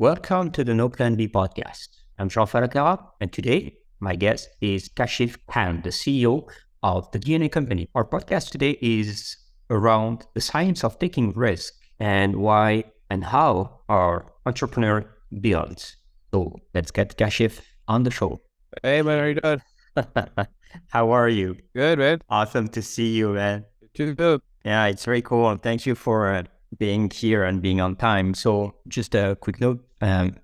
Welcome to the No Plan B podcast. I'm Jean Fallacara, and today my guest is Kashif Khan, the CEO of the DNA company. Our podcast today is around the science of taking risk and why and how our entrepreneur builds. So let's get Kashif on the show. Hey man, how you doing? How are you? Good, man. Awesome to see you, man. You too. Yeah, it's very cool. Thank you for being here and being on time. So just a quick note.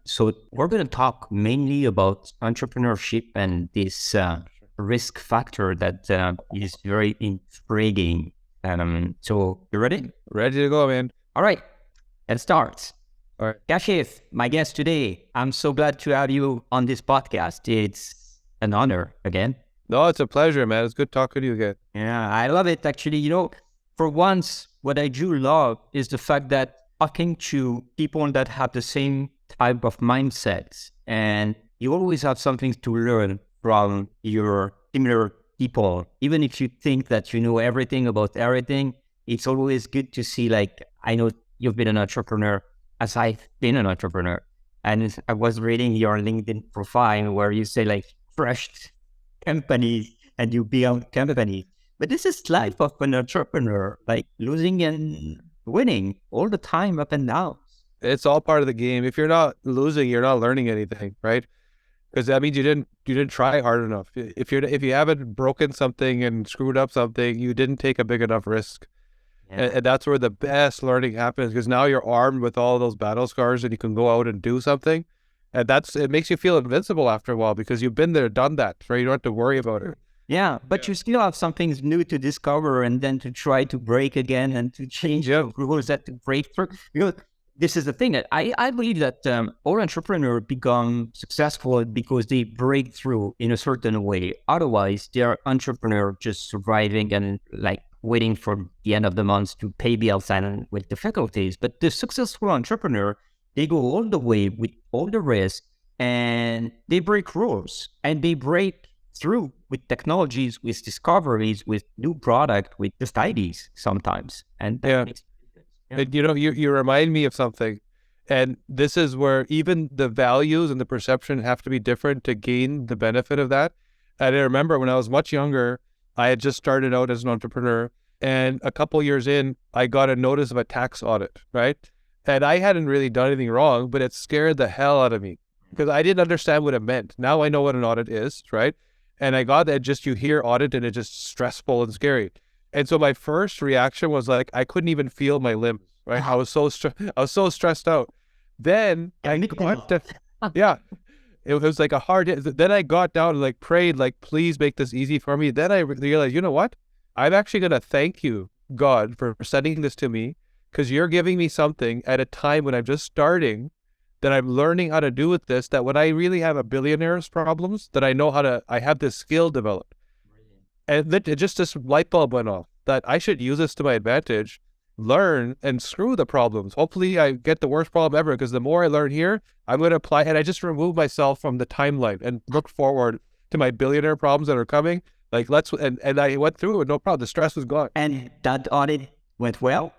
So we're going to talk mainly about entrepreneurship and this risk factor that is very intriguing. So you ready? Ready to go, man. All right, let's start. All right. Kashif, my guest today. I'm so glad to have you on this podcast. It's an honor again. No, it's a pleasure, man. It's good talking to you again. Yeah, I love it. Actually, for once, what I do love is the fact that talking to people that have the same type of mindsets, and you always have something to learn from your similar people. Even if you think that you know everything about everything, it's always good to see, I know you've been an entrepreneur as I've been an entrepreneur. And I was reading your LinkedIn profile where you say crushed companies and you build companies. But this is life of an entrepreneur, losing and winning all the time, up and down. It's all part of the game. If you're not losing, you're not learning anything, right? Because that means you didn't try hard enough. If you haven't broken something and screwed up something, you didn't take a big enough risk. Yeah. And that's where the best learning happens, because now you're armed with all those battle scars and you can go out and do something. And it makes you feel invincible after a while because you've been there, done that, right? You don't have to worry about it. Yeah, but you still have something new to discover and then to try to break again and to change the rules that to break through. This is the thing. I believe that all entrepreneurs become successful because they break through in a certain way. Otherwise, they're entrepreneur just surviving and waiting for the end of the month to pay bills and with difficulties. But the successful entrepreneur, they go all the way with all the risk and they break rules and they break through with technologies, with discoveries, with new product, with just ideas sometimes. And that makes And you remind me of something. And this is where even the values and the perception have to be different to gain the benefit of that. And I remember when I was much younger, I had just started out as an entrepreneur. And a couple years in, I got a notice of a tax audit, right? And I hadn't really done anything wrong, but it scared the hell out of me because I didn't understand what it meant. Now I know what an audit is, right? And I got that you hear audit and it's just stressful and scary. And so my first reaction was I couldn't even feel my limbs, right? I was so stressed out. Then it was like a hard hit. Then I got down and prayed, please make this easy for me. Then I realized, you know what? I'm actually going to thank you, God, for sending this to me, because you're giving me something at a time when I'm just starting that I'm learning how to do with this, that when I really have a billionaire's problems, that I have this skill developed. And then this light bulb went off that I should use this to my advantage, learn and screw the problems. Hopefully I get the worst problem ever, because the more I learn here, I'm going to apply, and I just remove myself from the timeline and look forward to my billionaire problems that are coming. And I went through it with no problem. The stress was gone. And that audit went well?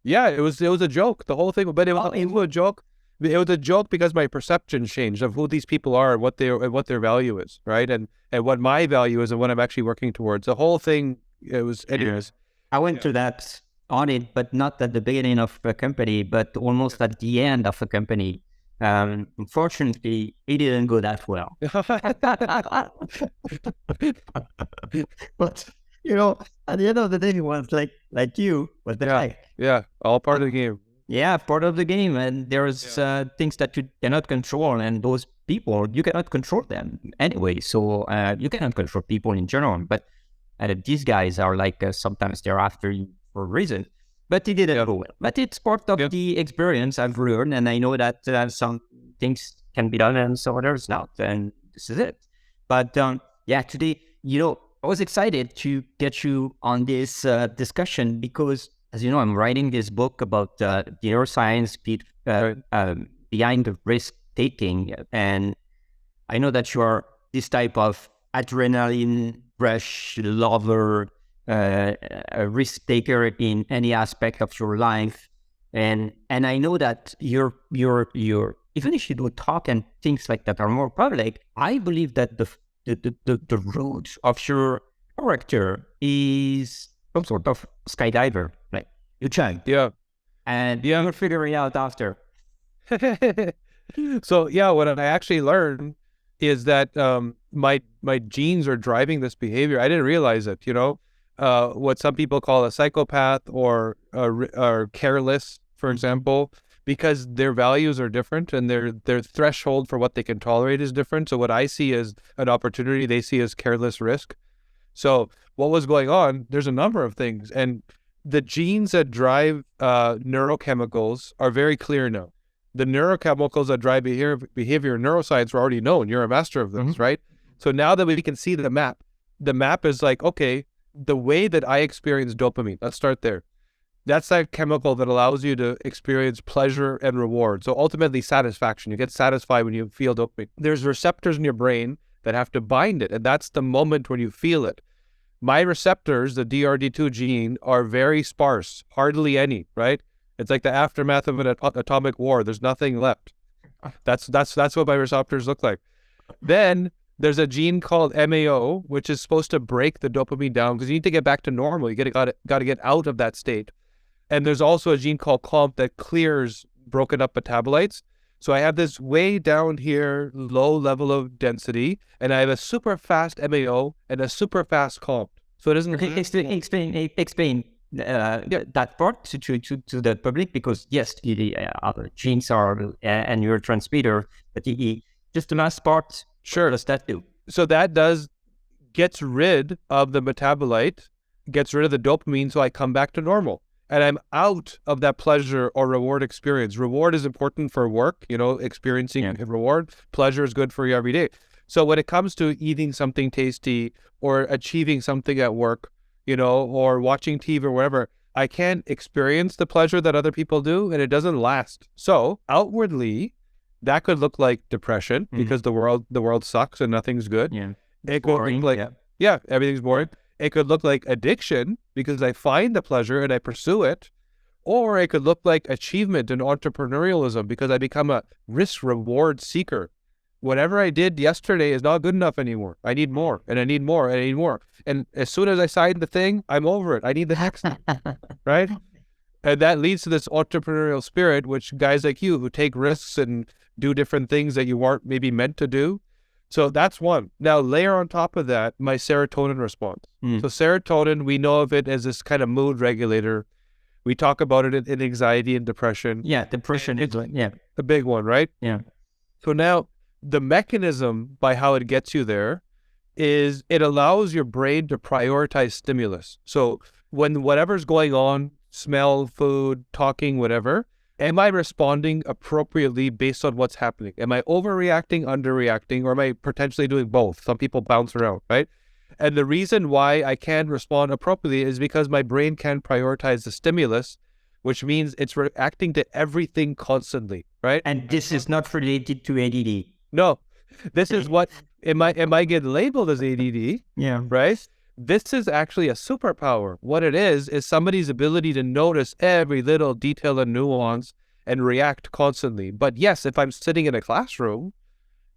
Yeah, it was a joke, the whole thing, but it was a joke. It was a joke because my perception changed of who these people are and what their value is, right? And what my value is and what I'm actually working towards. The whole thing, it was. Anyways. I went through that audit, but not at the beginning of a company, but almost at the end of a company. Unfortunately, it didn't go that well. But at the end of the day, it was like you was the guy. Yeah, all part of the game. Yeah, part of the game. And there's things that you cannot control, and those people, you cannot control them anyway. So you cannot control people in general. But these guys are sometimes they're after you for a reason. But it didn't go well. But it's part of the experience I've learned, and I know that some things can be done and some others not. And this is it. But today, I was excited to get you on this discussion because, as you know, I'm writing this book about the neuroscience behind the risk taking. And I know that you are this type of adrenaline rush lover, a risk taker in any aspect of your life. And I know that your even if you do talk and things like that are more public, I believe that the root of your character is some sort of skydiver. Like you jump, Yeah. and you're figuring out after. So yeah, what I actually learned is that my genes are driving this behavior. I didn't realize it. What some people call a psychopath or careless, for example, because their values are different and their threshold for what they can tolerate is different. So what I see as an opportunity, they see as careless risk. So what was going on? There's a number of things, and the genes that drive neurochemicals are very clear now. The neurochemicals that drive behavior in neuroscience were already known. You're a master of this, right? So now that we can see the map is like, okay, the way that I experience dopamine, let's start there. That's that chemical that allows you to experience pleasure and reward. So ultimately satisfaction. You get satisfied when you feel dopamine. There's receptors in your brain that have to bind it, and that's the moment when you feel it. My receptors, the DRD2 gene, are very sparse, hardly any, right? It's like the aftermath of an atomic war. There's nothing left. That's what my receptors look like. Then there's a gene called MAO, which is supposed to break the dopamine down because you need to get back to normal. You got to get out of that state. And there's also a gene called CLOMP that clears broken up metabolites. So I have this way down here, low level of density, and I have a super fast MAO and a super fast CLOMP. So it doesn't... Explain that part to the public, because yes, the other genes are a neurotransmitter, but just the last part, sure, does that do? So that gets rid of the metabolite, gets rid of the dopamine, so I come back to normal. And I'm out of that pleasure or reward experience. Reward is important for work, experiencing reward. Pleasure is good for you every day. So when it comes to eating something tasty or achieving something at work, or watching TV or whatever, I can't experience the pleasure that other people do, and it doesn't last. So outwardly, that could look like depression because the world sucks and nothing's good. Yeah, it could look like everything's boring. It could look like addiction because I find the pleasure and I pursue it, or it could look like achievement and entrepreneurialism because I become a risk reward seeker. Whatever I did yesterday is not good enough anymore. I need more, and I need more, and I need more. And as soon as I sign the thing, I'm over it. I need the next thing, right? And that leads to this entrepreneurial spirit, which guys like you who take risks and do different things that you aren't maybe meant to do. So that's one. Now layer on top of that, my serotonin response. So serotonin, we know of it as this kind of mood regulator. We talk about it in anxiety and depression. Yeah, depression is a big one, right? Yeah. So now the mechanism by how it gets you there is it allows your brain to prioritize stimulus. So when whatever's going on, smell, food, talking, whatever, am I responding appropriately based on what's happening? Am I overreacting, underreacting, or am I potentially doing both? Some people bounce around, right? And the reason why I can respond appropriately is because my brain can prioritize the stimulus, which means it's reacting to everything constantly, right? And this is not related to ADD. No, this is what it might get labeled as ADD, right? This is actually a superpower. What it is somebody's ability to notice every little detail and nuance and react constantly. But yes, if I'm sitting in a classroom,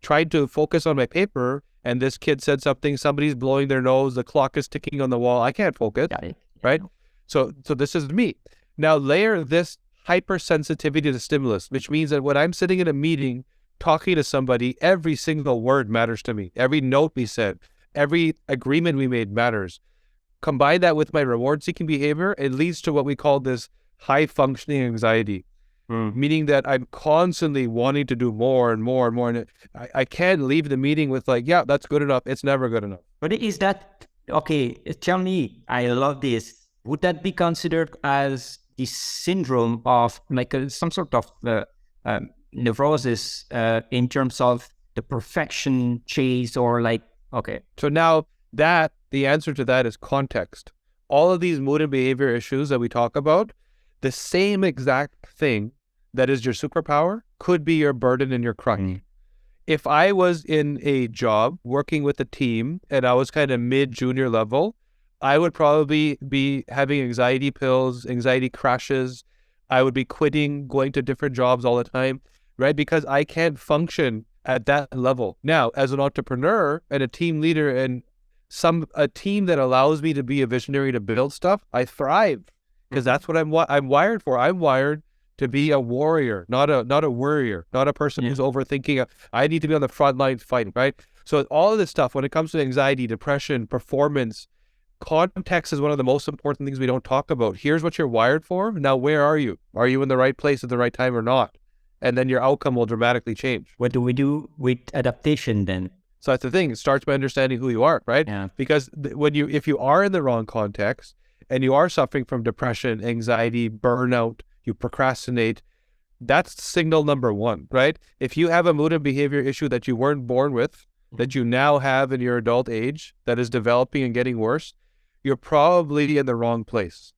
trying to focus on my paper, and this kid said something, somebody's blowing their nose, the clock is ticking on the wall, I can't focus, right? So this is me. Now layer this hypersensitivity to stimulus, which means that when I'm sitting in a meeting, talking to somebody, every single word matters to me. Every note we said, every agreement we made matters. Combine that with my reward-seeking behavior, it leads to what we call this high-functioning anxiety, meaning that I'm constantly wanting to do more and more and more. And I can't leave the meeting with like, yeah, that's good enough. It's never good enough. But is that, okay, tell me, I love this. Would that be considered as the syndrome of like some sort of neurosis in terms of the perfection chase, or like, okay. So now the answer to that is context. All of these mood and behavior issues that we talk about, the same exact thing that is your superpower could be your burden and your crutch. If I was in a job working with a team and I was kind of mid-junior level, I would probably be having anxiety pills, anxiety crashes. I would be quitting, going to different jobs all the time. right? Because I can't function at that level. Now, as an entrepreneur and a team leader and a team that allows me to be a visionary to build stuff, I thrive because that's what I'm wired for. I'm wired to be a warrior, not a worrier, not a person who's overthinking. I need to be on the front line fighting, right? So all of this stuff, when it comes to anxiety, depression, performance, context is one of the most important things we don't talk about. Here's what you're wired for. Now, where are you? Are you in the right place at the right time or not? And then your outcome will dramatically change. What do we do with adaptation then? So that's the thing. It starts by understanding who you are, right? Yeah. Because if you are in the wrong context and you are suffering from depression, anxiety, burnout, you procrastinate, that's signal number one, right? If you have a mood and behavior issue that you weren't born with, that you now have in your adult age, that is developing and getting worse, you're probably in the wrong place.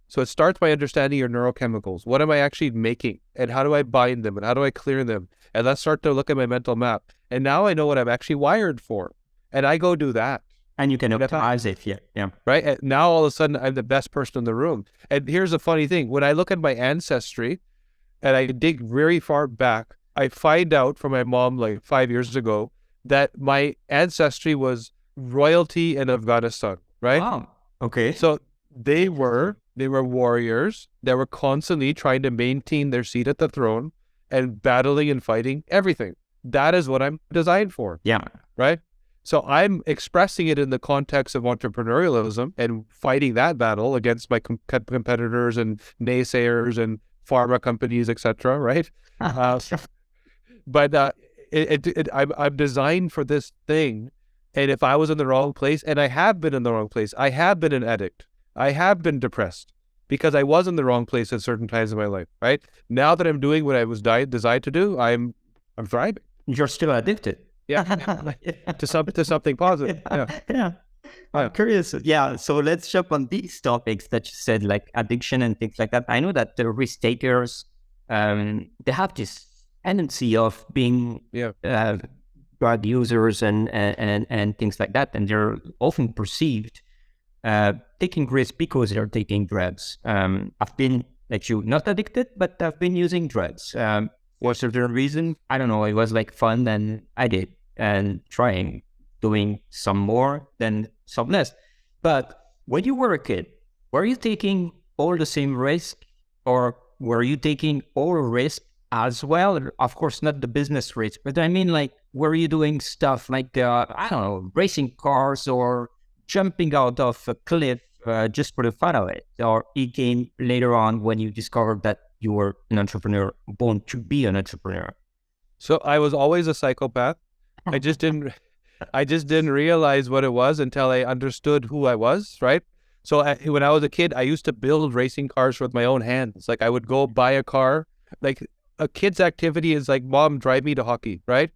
So it starts by understanding your neurochemicals. What am I actually making? And how do I bind them? And how do I clear them? And let's start to look at my mental map. And now I know what I'm actually wired for. And I go do that. And you can optimize it, yeah. Right? And now all of a sudden I'm the best person in the room. And here's the funny thing. When I look at my ancestry and I dig very far back, I find out from my mom like 5 years ago that my ancestry was royalty in Afghanistan, right? Wow. Okay. So they were warriors that were constantly trying to maintain their seat at the throne and battling and fighting everything. That is what I'm designed for. Yeah. Right? So I'm expressing it in the context of entrepreneurialism and fighting that battle against my competitors and naysayers and pharma companies, etc. Right? But I'm designed for this thing. And if I was in the wrong place, and I have been in the wrong place, I have been an addict, I have been depressed because I was in the wrong place at certain times in my life, right? Now that I'm doing what I was designed to do, I'm thriving. You're still addicted. Yeah. to something positive. Yeah. I'm curious. Yeah. So let's jump on these topics that you said, like addiction and things like that. I know that the risk takers, they have this tendency of being drug users and things like that, and they're often perceived taking risks because they're taking drugs. I've been, like you, not addicted, but I've been using drugs. For a certain reason, I don't know, it was like fun, and I did, and doing some more than some less. But when you were a kid, were you taking all the same risk, or were you taking all risk as well? Of course, not the business risk, but I mean, like, were you doing stuff like, I don't know, racing cars or jumping out of a cliff just for the fun of it? Or it came later on when you discovered that you were an entrepreneur, born to be an entrepreneur? So I was always a psychopath. I just didn't realize what it was until I understood who I was, right? So when I was a kid, I used to build racing cars with my own hands. Like I would go buy a car. Like a kid's activity is like, Mom, drive me to hockey, right?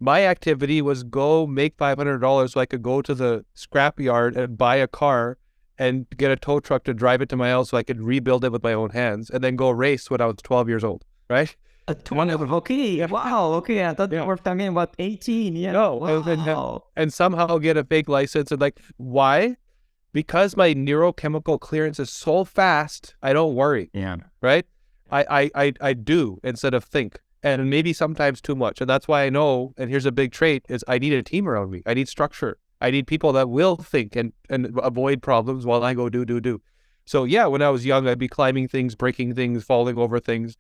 My activity was go make $500 so I could go to the scrap yard and buy a car and get a tow truck to drive it to my house so I could rebuild it with my own hands and then go race when I was 12 years old, right? Okay, wow, okay, I thought you were talking about 18, yeah. No, wow. and somehow get a fake license. And like, why? Because my neurochemical clearance is so fast, I don't worry. Yeah. Right? I do instead of think. And maybe sometimes too much. And that's why I know, and here's a big trait, is I need a team around me. I need structure. I need people that will think and avoid problems while I go do. So yeah, when I was young, I'd be climbing things, breaking things, falling over things,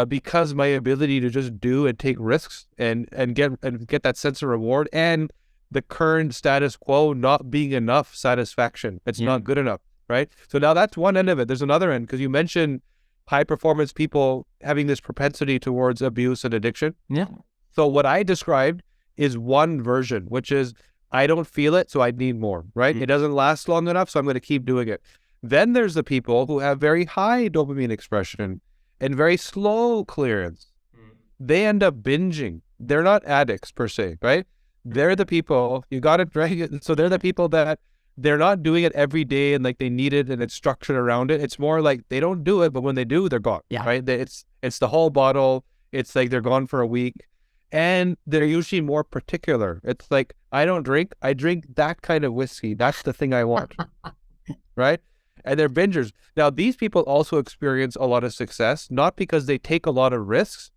because my ability to just do and take risks and get that sense of reward and the current status quo not being enough satisfaction. It's not good enough, right? So now that's one end of it. There's another end, because you mentioned high performance people having this propensity towards abuse and addiction. Yeah. So what I described is one version, which is I don't feel it, so I need more, right? It doesn't last long enough, so I'm going to keep doing it. Then there's the people who have very high dopamine expression and very slow clearance. They end up binging. They're not addicts per se, right? They're the people, you got it right. So they're the people that they're not doing it every day and like they need it and it's structured around it. It's more like they don't do it, but when they do, they're gone, right? It's the whole bottle. It's like they're gone for a week. And they're usually more particular. It's like, I don't drink. I drink that kind of whiskey. That's the thing I want, right? And they're bingers. Now, these people also experience a lot of success, not because they take a lot of risks,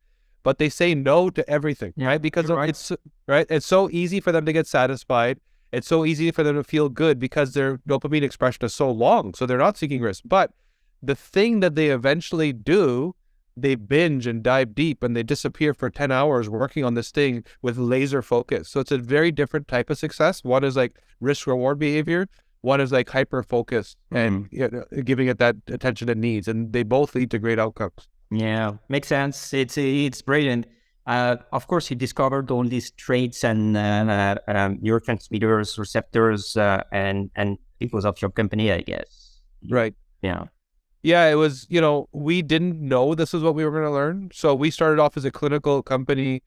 but they say no to everything, Yeah, right? Because right. it's so easy for them to get satisfied. It's so easy for them to feel good because their dopamine expression is so long. So they're not seeking risk. But the thing that they eventually do, they binge and dive deep and they disappear for 10 hours working on this thing with laser focus. So it's a very different type of success. One is like risk reward behavior. One is like hyper focus and giving it that attention it needs. And they both lead to great outcomes. Yeah, makes sense. It's brilliant. Of course, he discovered all these traits and neurotransmitters, receptors, and because of your company, I guess. Right. Yeah. Yeah, it was, we didn't know this is what we were going to learn. So we started off as a clinical company,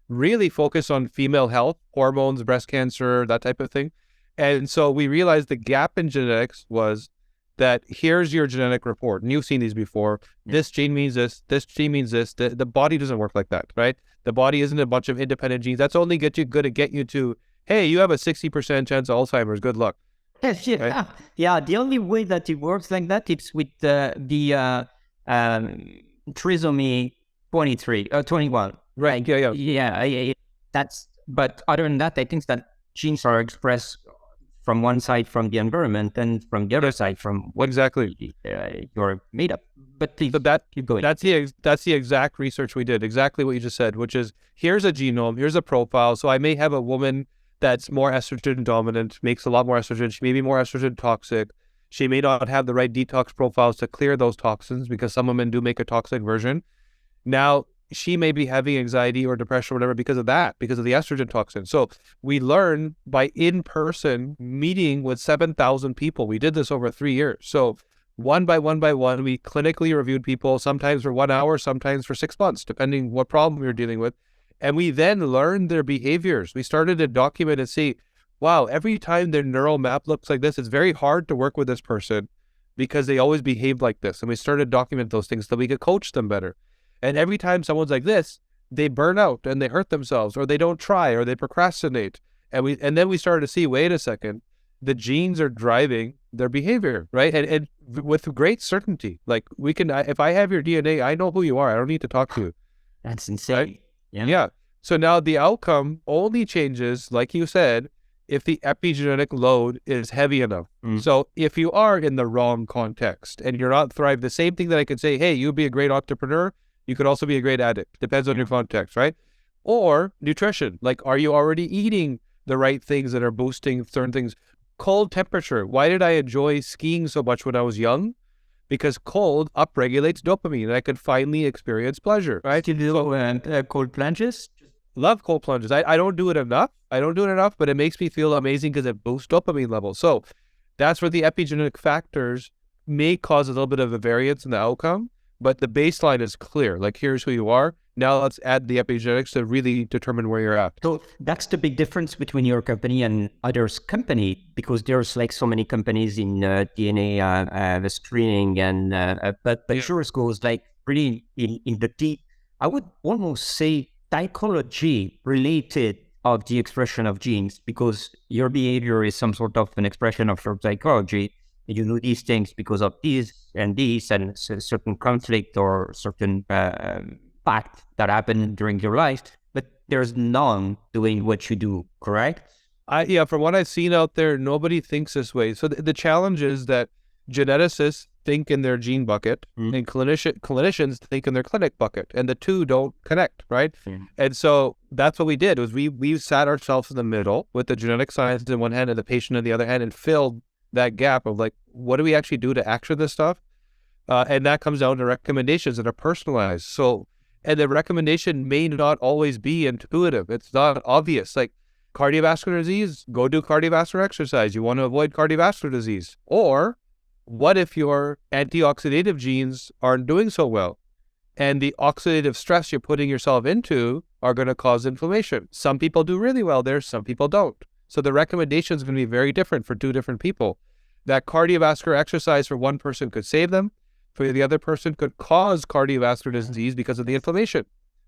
really focused on female health, hormones, breast cancer, that type of thing. And so we realized the gap in genetics was that here's your genetic report. And you've seen these before. Yeah. This gene means this gene means this. The body doesn't work like that, right? The body isn't a bunch of independent genes. That's only going to get you to, hey, you have a 60% chance of Alzheimer's. Good luck. Yes, yeah. Right? Yeah, the only way that it works like that is with the trisomy 21. Right. Yeah. But other than that, I think that genes are expressed from one side from the environment and from the other side from what exactly you're made up. But please, so keep going. That's the exact research we did. Exactly what you just said, which is here's a genome, here's a profile. So I may have a woman that's more estrogen dominant, makes a lot more estrogen. She may be more estrogen toxic. She may not have the right detox profiles to clear those toxins because some women do make a toxic version. Now, she may be having anxiety or depression or whatever because of that, because of the estrogen toxin. So we learn by in-person meeting with 7,000 people. We did this over 3 years. So one by one, we clinically reviewed people, sometimes for 1 hour, sometimes for 6 months, depending what problem we were dealing with. And we then learned their behaviors. We started to document and see, wow, every time their neural map looks like this, it's very hard to work with this person because they always behave like this. And we started to document those things so we could coach them better. And every time someone's like this, they burn out and they hurt themselves or they don't try or they procrastinate. And then we started to see, wait a second, the genes are driving their behavior, right? And with great certainty, like if I have your DNA, I know who you are. I don't need to talk to you. That's insane. Right? Yeah. So now the outcome only changes, like you said, if the epigenetic load is heavy enough. So if you are in the wrong context and you're not thriving, the same thing that I could say, hey, you'd be a great entrepreneur. You could also be a great addict. Depends on your context, right? Or nutrition. Like, are you already eating the right things that are boosting certain things? Cold temperature. Why did I enjoy skiing so much when I was young? Because cold upregulates dopamine and I could finally experience pleasure, right? Do you do cold plunges? Love cold plunges. I don't do it enough. But it makes me feel amazing because it boosts dopamine levels. So that's where the epigenetic factors may cause a little bit of a variance in the outcome. But the baseline is clear. Like, here's who you are. Now let's add the epigenetics to really determine where you're at. So that's the big difference between your company and others' company, because there's like so many companies in DNA the screening and but yours goes like really in the deep. I would almost say psychology related of the expression of genes, because your behavior is some sort of an expression of your psychology. You know these things because of this and certain conflict or certain fact that happened during your life, but there's none doing what you do, correct? From what I've seen out there, nobody thinks this way. So the challenge is that geneticists think in their gene bucket and clinicians think in their clinic bucket, and the two don't connect, right? And so that's what we did, was we sat ourselves in the middle with the genetic science in one hand and the patient in the other hand and filled that gap of like, what do we actually do to action this stuff? And that comes down to recommendations that are personalized. So, and the recommendation may not always be intuitive. It's not obvious. Like cardiovascular disease, go do cardiovascular exercise. You want to avoid cardiovascular disease. Or what if your antioxidative genes aren't doing so well? And the oxidative stress you're putting yourself into are going to cause inflammation. Some people do really well there, some people don't. So the recommendation is going to be very different for two different people. That cardiovascular exercise for one person could save them, for the other person could cause cardiovascular disease because of the inflammation,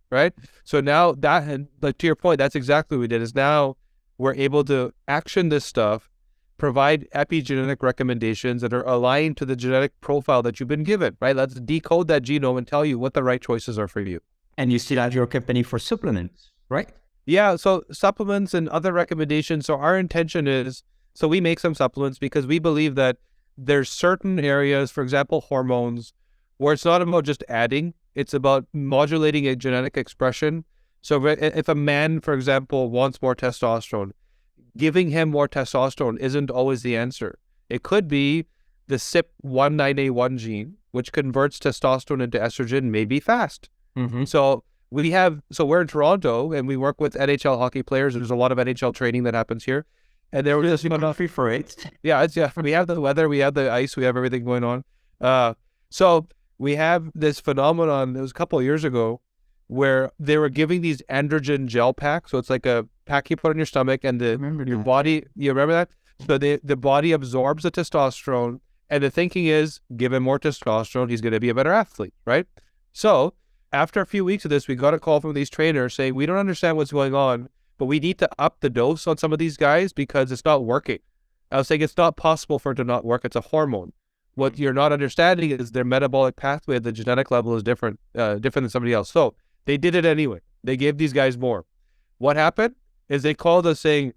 right? So now that, like to your point, that's exactly what we did, is now we're able to action this stuff, provide epigenetic recommendations that are aligned to the genetic profile that you've been given, right? Let's decode that genome and tell you what the right choices are for you. And you still have your company for supplements, right? Yeah, so supplements and other recommendations. So our intention is, so we make some supplements because we believe that there's certain areas, for example, hormones, where it's not about just adding, it's about modulating a genetic expression. So if a man, for example, wants more testosterone, giving him more testosterone isn't always the answer. It could be the CYP19A1 gene, which converts testosterone into estrogen, maybe fast. So we're in Toronto and we work with NHL hockey players. There's a lot of NHL training that happens here. And there was free for it. Yeah, we have the weather, we have the ice, we have everything going on. So we have this phenomenon, it was a couple of years ago, where they were giving these androgen gel packs. So it's like a pack you put on your stomach and your body, you remember that? So the body absorbs the testosterone, and the thinking is, give him more testosterone, he's going to be a better athlete, right? So after a few weeks of this, we got a call from these trainers saying, we don't understand what's going on, but we need to up the dose on some of these guys because it's not working. I was saying it's not possible for it to not work. It's a hormone. What you're not understanding is their metabolic pathway at the genetic level is different than somebody else. So they did it anyway. They gave these guys more. What happened is they called us saying,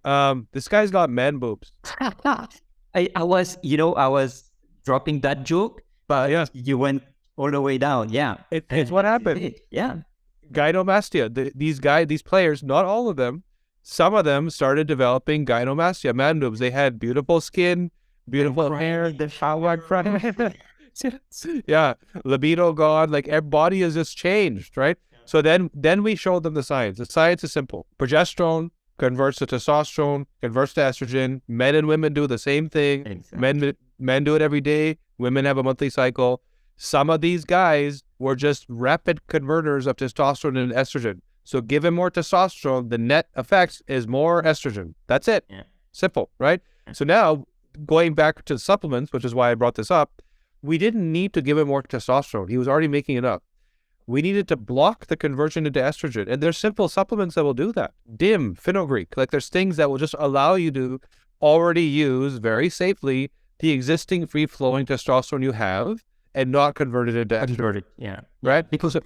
this guy's got man boobs. I was dropping that joke, but you went all the way down. Yeah. It's what happened. Yeah. Gynomastia. These players, not all of them, some of them started developing gynomastia, man boobs. They had beautiful skin, beautiful hair, the shower front. Yeah, libido gone, like every body has just changed, right? So then we showed them the science. The science is simple. Progesterone converts to testosterone, converts to estrogen. Men and women do the same thing. Exactly. Men do it every day. Women have a monthly cycle. Some of these guys were just rapid converters of testosterone and estrogen. So give him more testosterone, the net effect is more estrogen. That's it. Yeah. Simple, right? So now, going back to supplements, which is why I brought this up, we didn't need to give him more testosterone. He was already making it up. We needed to block the conversion into estrogen. And there's simple supplements that will do that. DIM, fenugreek, like there's things that will just allow you to already use very safely the existing free-flowing testosterone you have and not convert it into estrogen. Yeah. Right? Because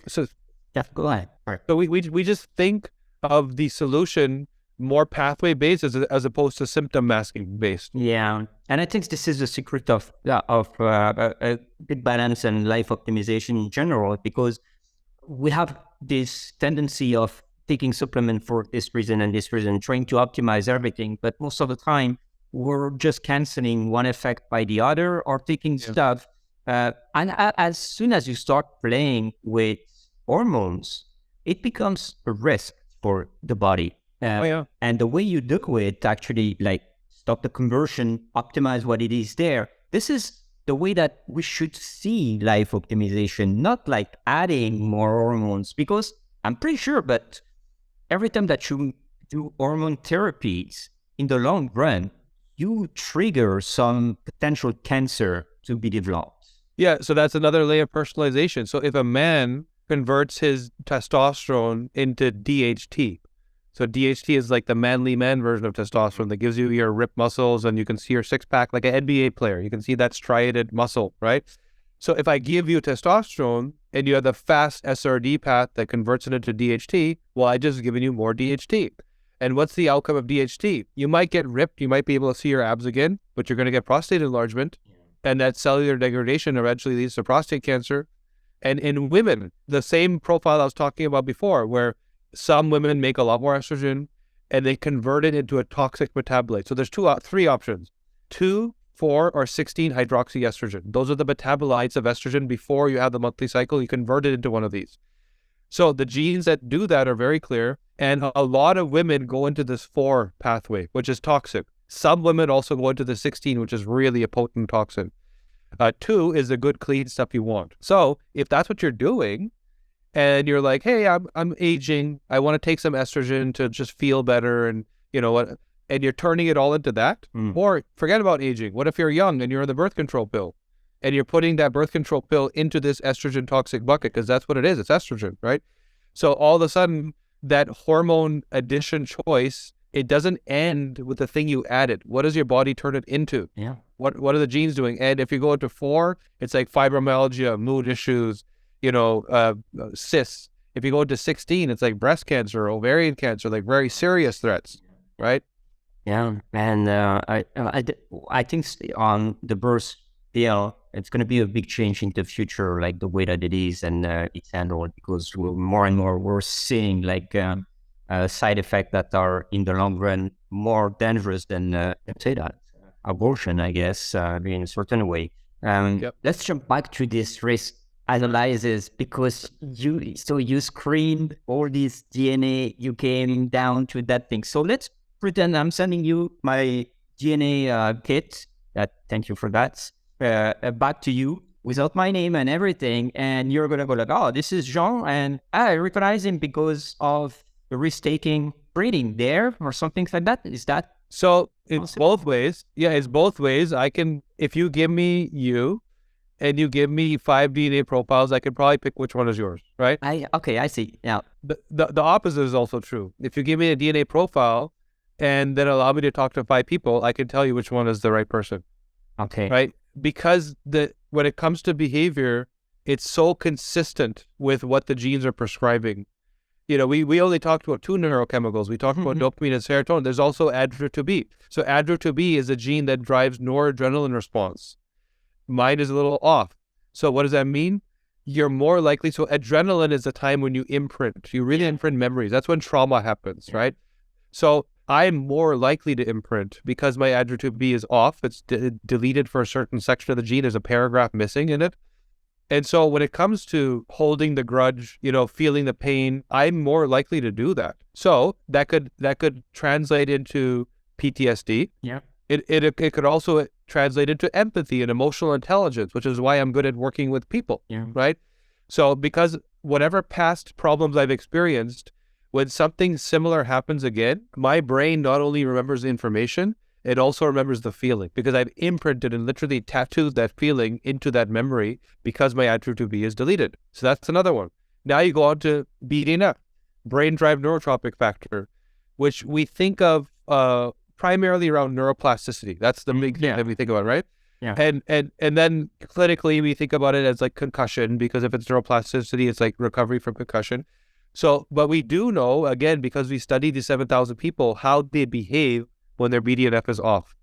yeah, go ahead. Right. So we just think of the solution more pathway based as opposed to symptom masking based. Yeah, and I think this is the secret of a good balance and life optimization in general, because we have this tendency of taking supplement for this reason and this reason, trying to optimize everything, but most of the time we're just canceling one effect by the other or taking stuff. And as soon as you start playing with hormones, it becomes a risk for the body. And the way you do it, actually, like stop the conversion, optimize what it is there. This is the way that we should see life optimization, not like adding more hormones, because I'm pretty sure, but every time that you do hormone therapies, in the long run, you trigger some potential cancer to be developed. Yeah, so that's another layer of personalization. So if a man converts his testosterone into DHT, so DHT is like the manly man version of testosterone that gives you your ripped muscles and you can see your six-pack like an NBA player. You can see that striated muscle, right? So if I give you testosterone and you have the fast SRD path that converts it into DHT, well, I just given you more DHT. And what's the outcome of DHT? You might get ripped. You might be able to see your abs again, but you're going to get prostate enlargement. And that cellular degradation eventually leads to prostate cancer. And in women, the same profile I was talking about before, where some women make a lot more estrogen and they convert it into a toxic metabolite. So there's three options: 2, 4, or 16 hydroxyestrogen. Those are the metabolites of estrogen before you have the monthly cycle. You convert it into one of these. So the genes that do that are very clear. And a lot of women go into this 4 pathway, which is toxic. Some women also go into the 16, which is really a potent toxin. 2 is the good, clean stuff you want. So if that's what you're doing, and you're like, hey, I'm aging, I want to take some estrogen to just feel better, and you know what, and you're turning it all into that. Or forget about aging. What if you're young and you're on the birth control pill, and you're putting that birth control pill into this estrogen toxic bucket, because that's what it is. It's estrogen, right? So all of a sudden, that hormone addition choice, it doesn't end with the thing you added. What does your body turn it into? Yeah. What are the genes doing? And if you go into 4, it's like fibromyalgia, mood issues, cysts. If you go to 16, it's like breast cancer, ovarian cancer, like very serious threats, right? Yeah, and I think on the birth scale, it's going to be a big change in the future, like the way that it is and it's handled, because more and more we're seeing like side effects that are in the long run more dangerous than let's say that abortion, I guess, in a certain way. Let's jump back to this risk analysis, because you screened all this DNA, you came down to that thing. So let's pretend I'm sending you my DNA kit. Thank you for that. Back to you without my name and everything, and you're gonna go like, oh, this is Jean, and I recognize him because of the risk-taking breeding there, or something like that. Is that so? It's both ways. Yeah, it's both ways. I can, if you give me you, and you give me 5 DNA profiles, I can probably pick which one is yours, right? I see. Yeah. The opposite is also true. If you give me a DNA profile and then allow me to talk to 5 people, I can tell you which one is the right person. Okay. Right? Because when it comes to behavior, it's so consistent with what the genes are prescribing. You know, we only talked about 2 neurochemicals. We talked about dopamine and serotonin. There's also ADRA2B. So ADRA2B is a gene that drives noradrenaline response. Mine is a little off. So what does that mean? You're more likely. So adrenaline is the time when you imprint. You really imprint memories. That's when trauma happens, right? So I'm more likely to imprint because my ADRA2B is off. It's deleted for a certain section of the gene. There's a paragraph missing in it. And so when it comes to holding the grudge, you know, feeling the pain, I'm more likely to do that. So that could translate into PTSD. Yeah. It could also translate into empathy and emotional intelligence, which is why I'm good at working with people, right? So because whatever past problems I've experienced, when something similar happens again, my brain not only remembers the information, it also remembers the feeling, because I've imprinted and literally tattooed that feeling into that memory because my ADRA2B is deleted. So that's another one. Now you go on to BDNF, brain-derived neurotrophic factor, which we think of primarily around neuroplasticity. That's the big thing that we think about, right? Yeah. And then clinically we think about it as like concussion, because if it's neuroplasticity, it's like recovery from concussion. So, but we do know, again, because we studied these 7,000 people, how they behave when their BDNF is off.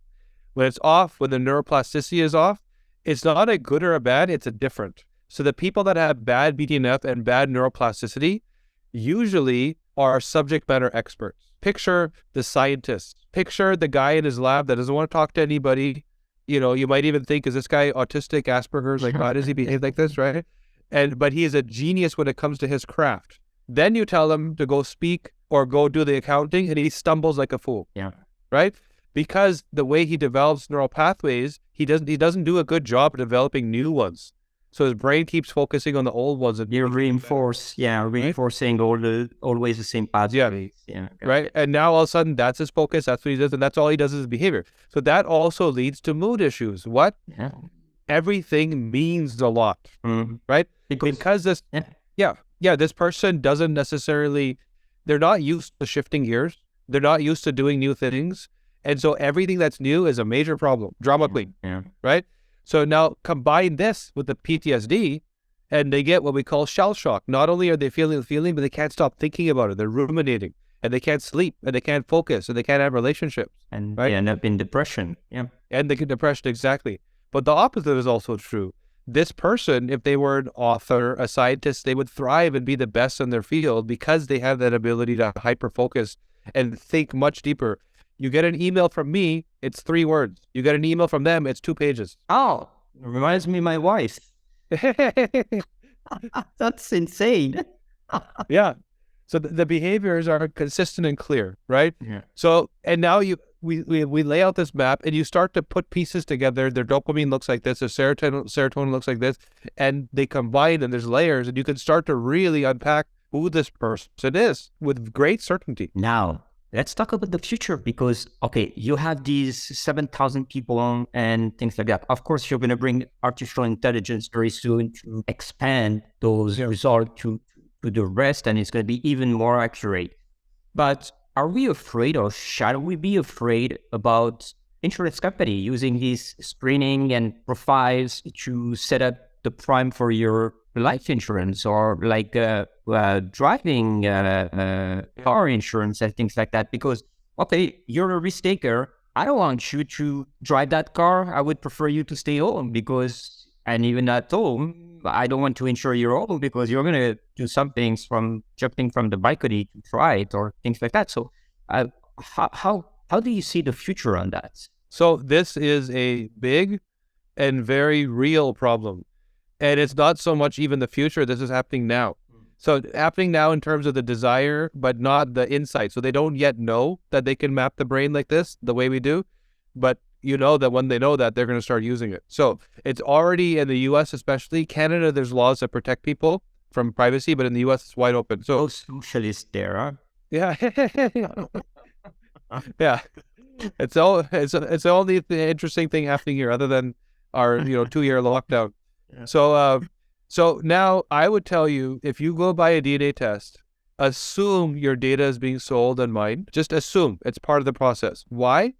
When it's off, when the neuroplasticity is off, it's not a good or a bad, it's a different. So the people that have bad BDNF and bad neuroplasticity usually are subject matter experts. Picture the scientist. Picture the guy in his lab that doesn't want to talk to anybody. You know, you might even think, is this guy autistic, Asperger's? Like, why does he behave like this, right? But he is a genius when it comes to his craft. Then you tell him to go speak or go do the accounting, and he stumbles like a fool. Yeah. Right? Because the way he develops neural pathways, he doesn't do a good job of developing new ones. So his brain keeps focusing on the old ones. And reinforcing always the same pathways. Yeah. Right. And now all of a sudden that's his focus. That's what he does. And that's all he does is behavior. So that also leads to mood issues. What? Yeah. Everything means a lot. Right? Because this, this person doesn't necessarily, they're not used to shifting gears. They're not used to doing new things. And so everything that's new is a major problem, drama queen, right? So now combine this with the PTSD and they get what we call shell shock. Not only are they feeling the feeling, but they can't stop thinking about it. They're ruminating and they can't sleep and they can't focus and they can't have relationships. And they end up in depression. Yeah. And they get depression, exactly. But the opposite is also true. This person, if they were an author, a scientist, they would thrive and be the best in their field because they have that ability to hyper-focus and think much deeper. You get an email from me, it's 3 words. You get an email from them, it's 2 pages. Oh, reminds me of my wife. That's insane. Yeah. So the behaviors are consistent and clear, right? Yeah. So, and now we lay out this map and you start to put pieces together. Their dopamine looks like this, their serotonin looks like this, and they combine and there's layers and you can start to really unpack who this person is with great certainty. Now, let's talk about the future because, okay, you have these 7,000 people on and things like that. Of course, you're going to bring artificial intelligence very soon to expand those results to the rest, and it's going to be even more accurate. But are we afraid, or shall we be afraid about insurance company using these screening and profiles to set up the prime for your life insurance or like driving car insurance and things like that. Because, okay, you're a risk taker. I don't want you to drive that car. I would prefer you to stay home because, and even at home, I don't want to insure your home because you're going to do some things from jumping from the balcony to try it or things like that. So how do you see the future on that? So this is a big and very real problem. And it's not so much even the future. This is happening now. So happening now in terms of the desire, but not the insight. So they don't yet know that they can map the brain like this, the way we do. But you know that when they know that, they're going to start using it. So it's already in the US, especially. Canada, there's laws that protect people from privacy, but in the US, it's wide open. So socialist there, huh? Yeah. Yeah. It's the only interesting thing happening here other than our 2-year lockdown. Yeah. So now I would tell you, if you go buy a DNA test, assume your data is being sold and mined. Just assume it's part of the process. Why?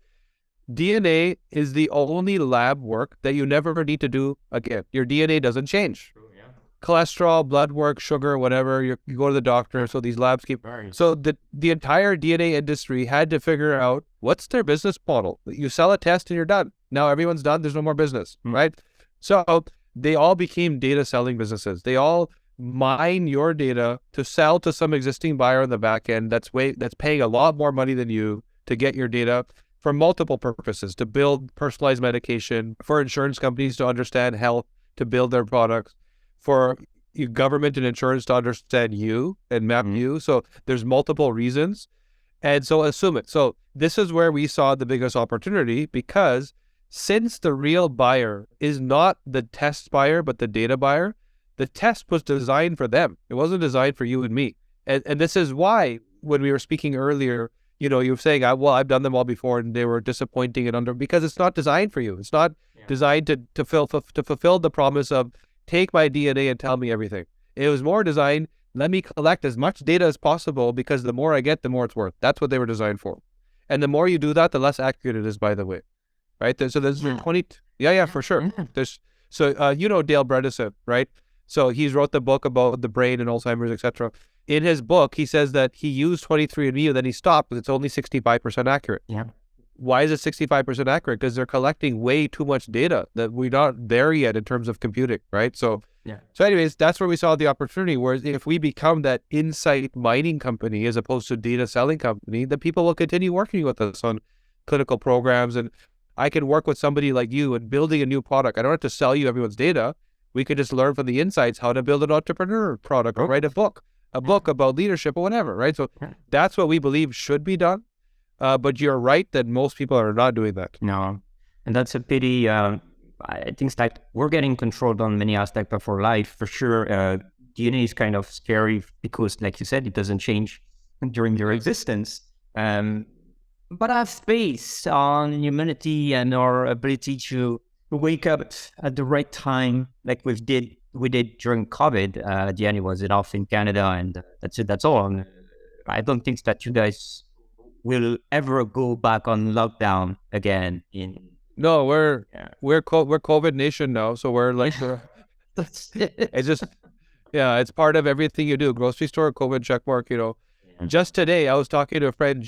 DNA is the only lab work that you never need to do again. Your DNA doesn't change. True, yeah. Cholesterol, blood work, sugar, whatever, you go to the doctor. So these labs keep... Right. So the entire DNA industry had to figure out what's their business model. You sell a test and you're done. Now everyone's done. There's no more business, right? So they all became data selling businesses. They all mine your data to sell to some existing buyer on the back end that's paying a lot more money than you to get your data for multiple purposes, to build personalized medication, for insurance companies to understand health, to build their products, for government and insurance to understand you and map you. So there's multiple reasons. And so assume it. So this is where we saw the biggest opportunity, because since the real buyer is not the test buyer, but the data buyer, the test was designed for them. It wasn't designed for you and me. And this is why, when we were speaking earlier, you were saying, well, I've done them all before and they were disappointing because it's not designed for you. It's not designed to fulfill the promise of take my DNA and tell me everything. It was more designed, let me collect as much data as possible, because the more I get, the more it's worth. That's what they were designed for. And the more you do that, the less accurate it is, by the way. Right? So there's 20... Yeah, for sure. There's Dale Bredesen, right? So he's wrote the book about the brain and Alzheimer's, etc. In his book, he says that he used 23andMe and then he stopped because it's only 65% accurate. Yeah. Why is it 65% accurate? Because they're collecting way too much data that we're not there yet in terms of computing, right? So anyways, that's where we saw the opportunity, whereas if we become that insight mining company as opposed to data selling company, then people will continue working with us on clinical programs. And I can work with somebody like you in building a new product. I don't have to sell you everyone's data. We could just learn from the insights how to build an entrepreneur product or write a book about leadership or whatever, right? So that's what we believe should be done. But you're right that most people are not doing that. No, and that's a pity. I think that we're getting controlled on many aspects of our life. For sure, DNA is kind of scary because, like you said, it doesn't change during your existence. But I have faith on humanity and our ability to wake up at the right time, like we did during COVID. At the end, it was enough in Canada, and that's it. That's all. And I don't think that you guys will ever go back on lockdown again. No, we're COVID nation now, so we're like it's just it's part of everything you do. Grocery store, COVID checkmark. Just today, I was talking to a friend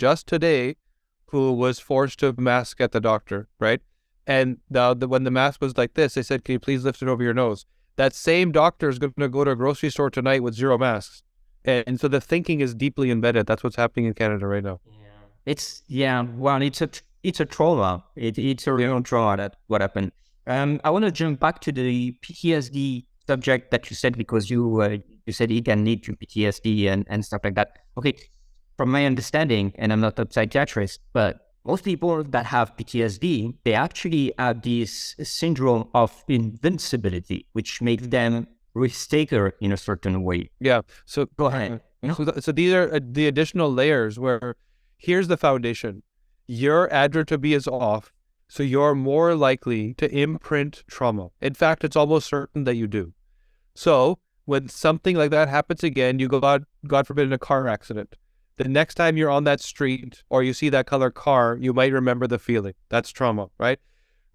who was forced to mask at the doctor, right? And when the mask was like this, they said, "Can you please lift it over your nose?" That same doctor is going to go to a grocery store tonight with 0 masks, and so the thinking is deeply embedded. That's what's happening in Canada right now. It's a trauma. It's a real trauma that what happened. I want to jump back to the PTSD subject that you said, because you said it can lead to PTSD and stuff like that. Okay, from my understanding, and I'm not a psychiatrist, but most people that have PTSD, they actually have this syndrome of invincibility, which makes them risk taker in a certain way. Yeah. So go ahead. So these are the additional layers where here's the foundation. Your adrotropy is off, so you're more likely to imprint trauma. In fact, it's almost certain that you do. So when something like that happens again, you go, God forbid, in a car accident. The next time you're on that street or you see that color car, you might remember the feeling. That's trauma, right?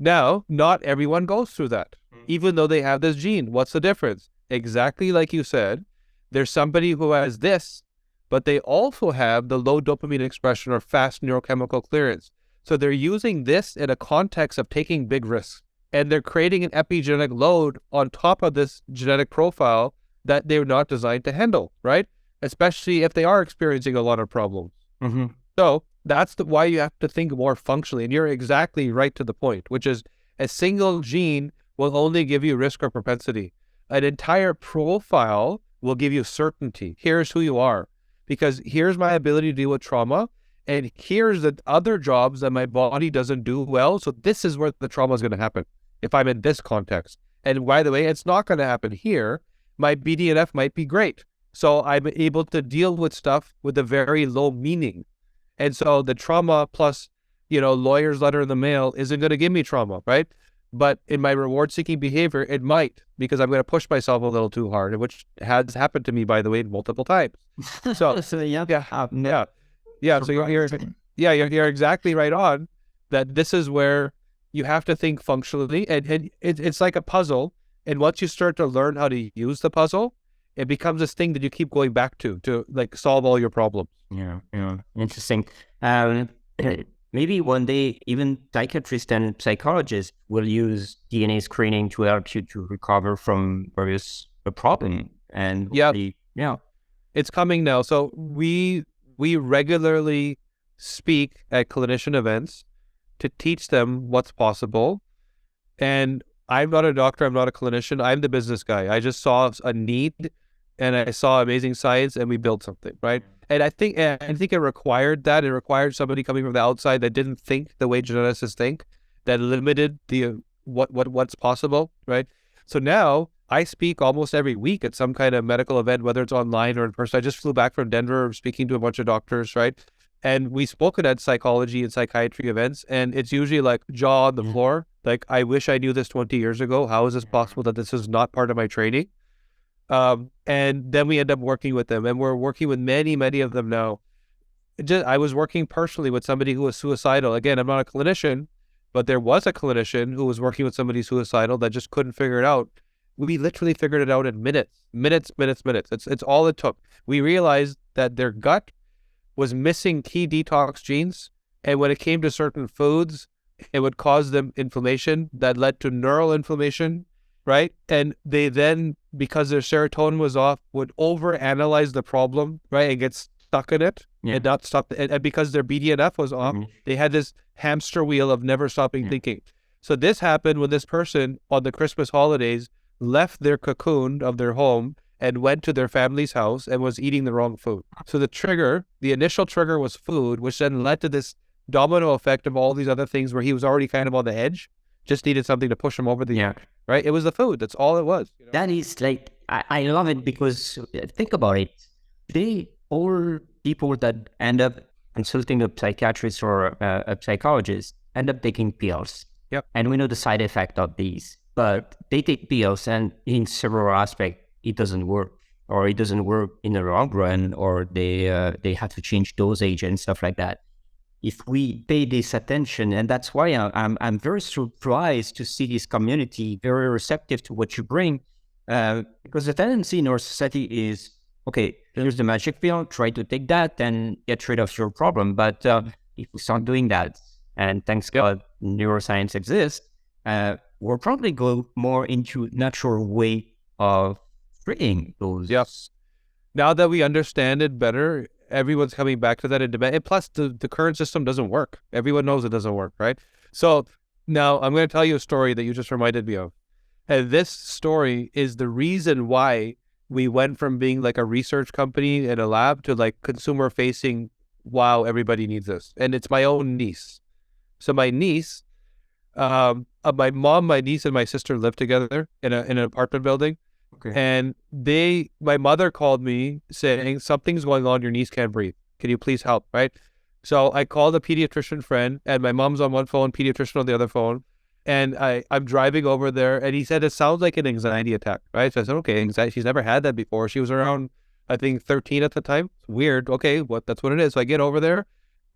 Now, not everyone goes through that, even though they have this gene. What's the difference? exactly like you said, there's somebody who has this, but they also have the low dopamine expression or fast neurochemical clearance. So they're using this in a context of taking big risks. And they're creating an epigenetic load on top of this genetic profile that they're not designed to handle, right? Especially if they are experiencing a lot of problems. Mm-hmm. So that's why you have to think more functionally. And you're exactly right to the point, which is a single gene will only give you risk or propensity. An entire profile will give you certainty. Here's who you are, because here's my ability to deal with trauma. And here's the other jobs that my body doesn't do well. So this is where the trauma is going to happen if I'm in this context. And by the way, it's not going to happen here. My BDNF might be great. So I'm able to deal with stuff with a very low meaning. And so the trauma plus, lawyer's letter in the mail isn't going to give me trauma, right? But in my reward-seeking behavior, it might, because I'm going to push myself a little too hard, which has happened to me, by the way, multiple times. So, So yeah. So you're exactly right on that. This is where you have to think functionally, and it's like a puzzle. And once you start to learn how to use the puzzle, it becomes this thing that you keep going back to like solve all your problems. Yeah. Interesting. Maybe one day, even psychiatrists and psychologists will use DNA screening to help you to recover from various problems. And it's coming now. So we regularly speak at clinician events to teach them what's possible. And I'm not a doctor. I'm not a clinician. I'm the business guy. I just saw a need and I saw amazing science and we built something, right? And I think it required that. It required somebody coming from the outside that didn't think the way geneticists think, that limited the what's possible, right? So now I speak almost every week at some kind of medical event, whether it's online or in person. I just flew back from Denver speaking to a bunch of doctors, right? And we spoke at psychology and psychiatry events, and it's usually like jaw on the floor. Like, I wish I knew this 20 years ago. How is this possible that this is not part of my training? And then we end up working with them, and we're working with many, many of them now. I was working personally with somebody who was suicidal. Again, I'm not a clinician, but there was a clinician who was working with somebody suicidal that just couldn't figure it out. We literally figured it out in minutes. It's all it took. We realized that their gut was missing key detox genes, and when it came to certain foods, it would cause them inflammation that led to neural inflammation, right? And they then, because their serotonin was off, would overanalyze the problem, right, and get stuck in it and not stop. And because their BDNF was off, they had this hamster wheel of never stopping thinking. So this happened when this person on the Christmas holidays left their cocoon of their home and went to their family's house and was eating the wrong food. So the initial trigger was food, which then led to this domino effect of all these other things where he was already kind of on the edge, just needed something to push him over the edge, right? It was the food. That's all it was. That is like, I love it because think about it. All people that end up consulting a psychiatrist or a psychologist end up taking pills. Yep. And we know the side effect of these, but they take pills and in several aspects, it doesn't work, or it doesn't work in the long run, or they have to change dosage and stuff like that. If we pay this attention, and that's why I'm very surprised to see this community very receptive to what you bring, because the tendency in our society is, okay, here's the magic pill, try to take that and get rid of your problem. But if we start doing that, and thanks God neuroscience exists, we'll probably go more into natural way of treating those. Yes. Now that we understand it better, everyone's coming back to that in demand. And plus, the current system doesn't work. Everyone knows it doesn't work, right? So now I'm going to tell you a story that you just reminded me of. And this story is the reason why we went from being like a research company in a lab to like consumer facing. Wow, everybody needs this. And it's my own niece. So my niece, my mom, my niece, and my sister live together in an apartment building. Okay. And my mother called me saying, something's going on, your niece can't breathe. Can you please help, right? So I called a pediatrician friend, and my mom's on one phone, pediatrician on the other phone. And I'm driving over there, and he said, it sounds like an anxiety attack, right? So I said, okay, anxiety. She's never had that before. She was around, I think, 13 at the time. Weird. Okay, that's what it is. So I get over there,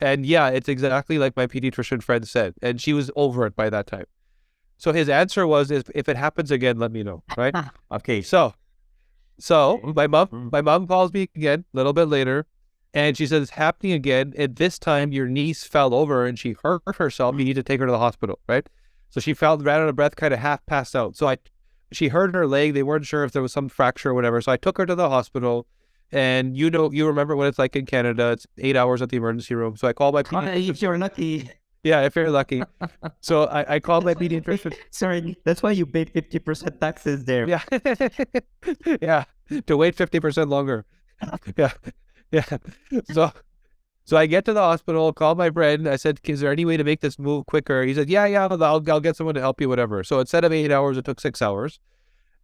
and yeah, it's exactly like my pediatrician friend said. And she was over it by that time. So his answer was, if it happens again, let me know, right? Okay. So So my mom calls me again a little bit later, and she says, it's happening again. And this time your niece fell over and she hurt herself. You need to take her to the hospital, right? So she ran out of breath, kind of half passed out. So she hurt her leg. They weren't sure if there was some fracture or whatever. So I took her to the hospital. And you remember what it's like in Canada. It's 8 hours at the emergency room. So I called my pediatrician. If you're lucky. Yeah, if you're lucky. So I called my pediatrician. Sorry, that's why you pay 50% taxes there. Yeah. Yeah. To wait 50% longer. Yeah. Yeah. So I get to the hospital, call my friend. I said, is there any way to make this move quicker? He said, yeah, I'll get someone to help you, whatever. So instead of 8 hours, it took 6 hours.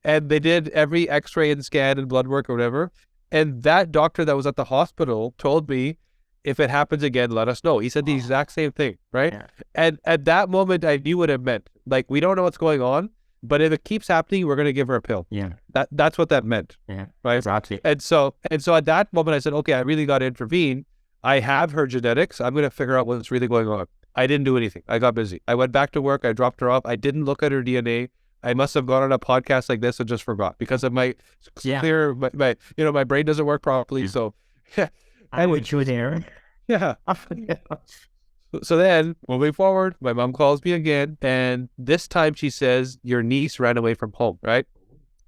And they did every x-ray and scan and blood work or whatever. And that doctor that was at the hospital told me, if it happens again, let us know. He said the exact same thing, right? Yeah. And at that moment, I knew what it meant. Like, we don't know what's going on, but if it keeps happening, we're going to give her a pill. Yeah. That's what that meant. Yeah. Right? Exactly. And so at that moment, I said, okay, I really got to intervene. I have her genetics. I'm going to figure out what's really going on. I didn't do anything. I got busy. I went back to work. I dropped her off. I didn't look at her DNA. I must have gone on a podcast like this and just forgot because of my my brain doesn't work properly. Yeah. So I would you there. Yeah. So then moving forward, my mom calls me again, and this time she says, your niece ran away from home, right?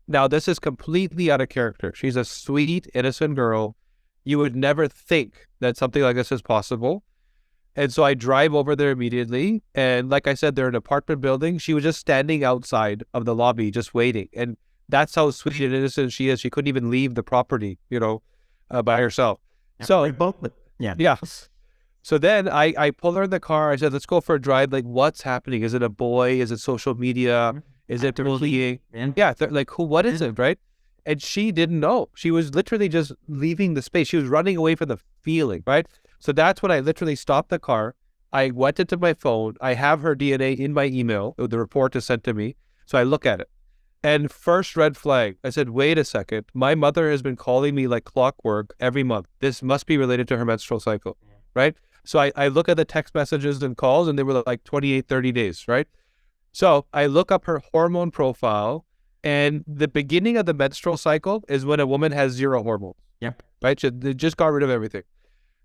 Now this is completely out of character. She's a sweet, innocent girl. You would never think that something like this is possible. And so I drive over there immediately. And like I said, they're an apartment building. She was just standing outside of the lobby, just waiting. And that's how sweet and innocent she is. She couldn't even leave the property, by herself. Yeah, so, yeah. So then I pull her in the car. I said, let's go for a drive. Like, what's happening? Is it a boy? Is it social media? Is it bullying? Yeah. What is it? Right. And she didn't know. She was literally just leaving the space. She was running away from the feeling. Right. So that's when I literally stopped the car. I went into my phone. I have her DNA in my email. The report is sent to me. So I look at it. And first red flag, I said, wait a second. My mother has been calling me like clockwork every month. This must be related to her menstrual cycle. Right. So I look at the text messages and calls, and they were like 28, 30 days. Right. So I look up her hormone profile, and the beginning of the menstrual cycle is when a woman has zero hormones. Yep. Right. They just got rid of everything.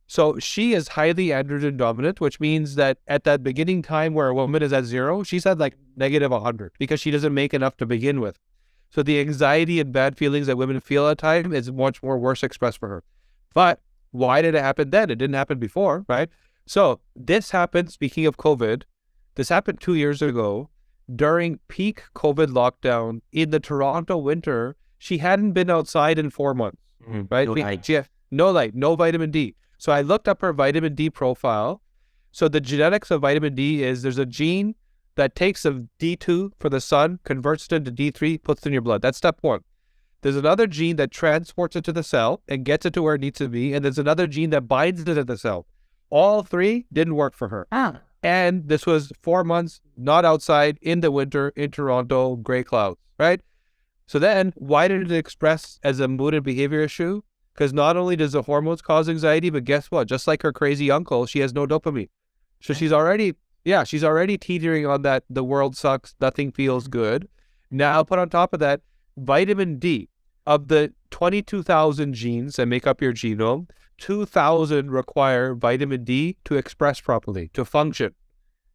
So she is highly androgen dominant, which means that at that beginning time where a woman is at zero, she's at like negative 100 because she doesn't make enough to begin with. So the anxiety and bad feelings that women feel at times is much more worse expressed for her. But why did it happen then? It didn't happen before, right? So this happened, speaking of COVID, this happened 2 years ago during peak COVID lockdown in the Toronto winter. She hadn't been outside in 4 months, right? No light, no vitamin D. So I looked up her vitamin D profile. So the genetics of vitamin D is there's a gene that takes a D2 for the sun, converts it into D3, puts it in your blood. That's step one. There's another gene that transports it to the cell and gets it to where it needs to be. And there's another gene that binds it to the cell. All three didn't work for her. And this was 4 months, not outside, in the winter, in Toronto, gray clouds, right? So then why did it express as a mood and behavior issue? Because not only does the hormones cause anxiety, but guess what? Just like her crazy uncle, she has no dopamine. So she's already teetering on that the world sucks, nothing feels good. Now put on top of that, vitamin D. Of the 22,000 genes that make up your genome, 2,000 require vitamin D to express properly, to function.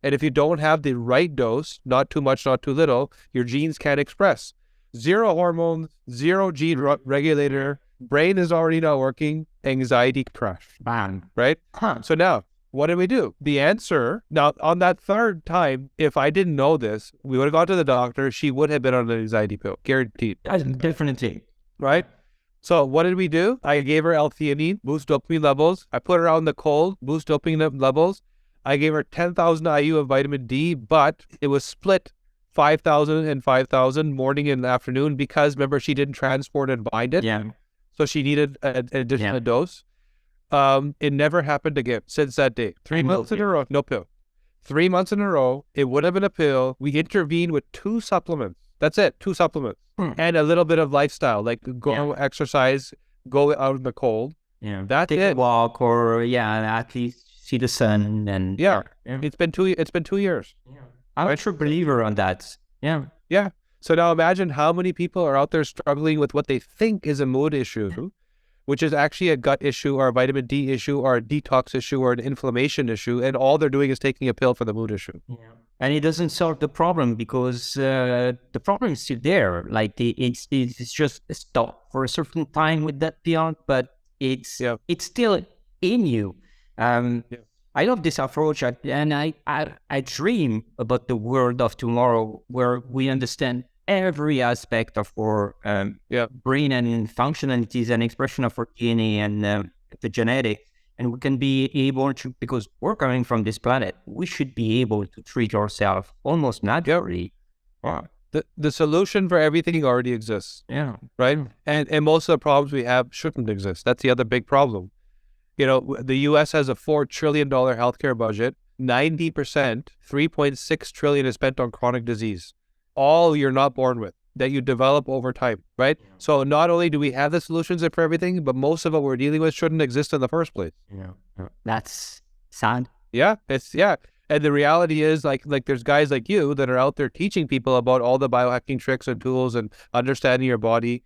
And if you don't have the right dose, not too much, not too little, your genes can't express. Zero hormones, zero gene regulator, brain is already not working, anxiety crash. Bang. Right? So now, what did we do? The answer, now on that third time, if I didn't know this, we would have gone to the doctor. She would have been on an anxiety pill, guaranteed. Definitely. Right? So what did we do? I gave her L-theanine, boost dopamine levels. I put her out in the cold, boost dopamine levels. I gave her 10,000 IU of vitamin D, but it was split 5,000 and 5,000 morning and afternoon because, remember, she didn't transport and bind it. Yeah. So she needed an additional dose. It never happened again since that day. 3 months in a row, no pill. 3 months in a row, it would have been a pill. We intervened with 2 supplements. That's it, 2 supplements. And a little bit of lifestyle, like go exercise, go out in the cold. Yeah, that's take it. A walk, or at least see the sun. And it's been 2 years. Yeah. I'm a true believer on that. Yeah. Yeah. So now imagine how many people are out there struggling with what they think is a mood issue, which is actually a gut issue or a vitamin D issue or a detox issue or an inflammation issue. And all they're doing is taking a pill for the mood issue. Yeah. And it doesn't solve the problem because the problem is still there. Like it's just stopped for a certain time with that pill, but it's still in you. I love this approach, and I dream about the world of tomorrow where we understand every aspect of our brain and functionalities and expression of our DNA and the genetic. And we can be able to, because we're coming from this planet, we should be able to treat ourselves almost naturally. Wow. The solution for everything already exists. Yeah. Right? And most of the problems we have shouldn't exist. That's the other big problem. You know, the U.S. has a $4 trillion healthcare budget. 90%, $3.6 trillion is spent on chronic disease. All you're not born with, that you develop over time, right? Yeah. So not only do we have the solutions for everything, but most of what we're dealing with shouldn't exist in the first place. Yeah. That's sad. Yeah, And the reality is like there's guys like you that are out there teaching people about all the biohacking tricks and tools and understanding your body.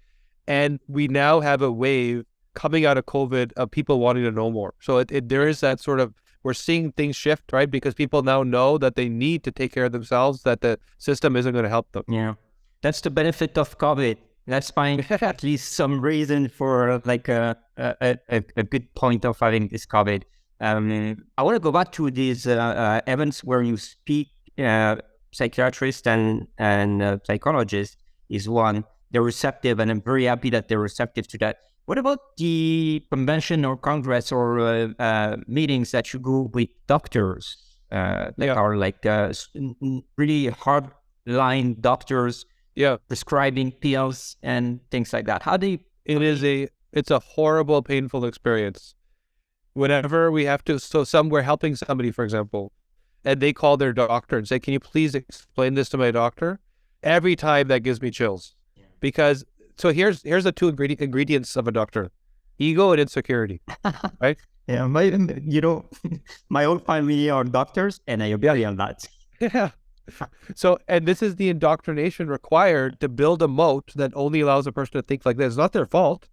And we now have a wave coming out of COVID of people wanting to know more. So there is that sort of, we're seeing things shift, right? Because people now know that they need to take care of themselves, that the system isn't going to help them. Yeah. That's the benefit of COVID. Let's find at least some reason for like a good point of having this COVID. I want to go back to these events where you speak, psychiatrists and psychologists is one. They're receptive, and I'm very happy that they're receptive to that. What about the convention or congress or meetings that you go with doctors that are like really hard-line doctors prescribing pills and things like that? It's a horrible, painful experience. Whenever we have to, we're helping somebody, for example, and they call their doctor and say, "Can you please explain this to my doctor?" Every time that gives me chills, because so here's the two ingredients of a doctor: ego and insecurity, right? Yeah, my own family are doctors, and I agree on that. Yeah. So, and this is the indoctrination required to build a moat that only allows a person to think like this. It's not their fault.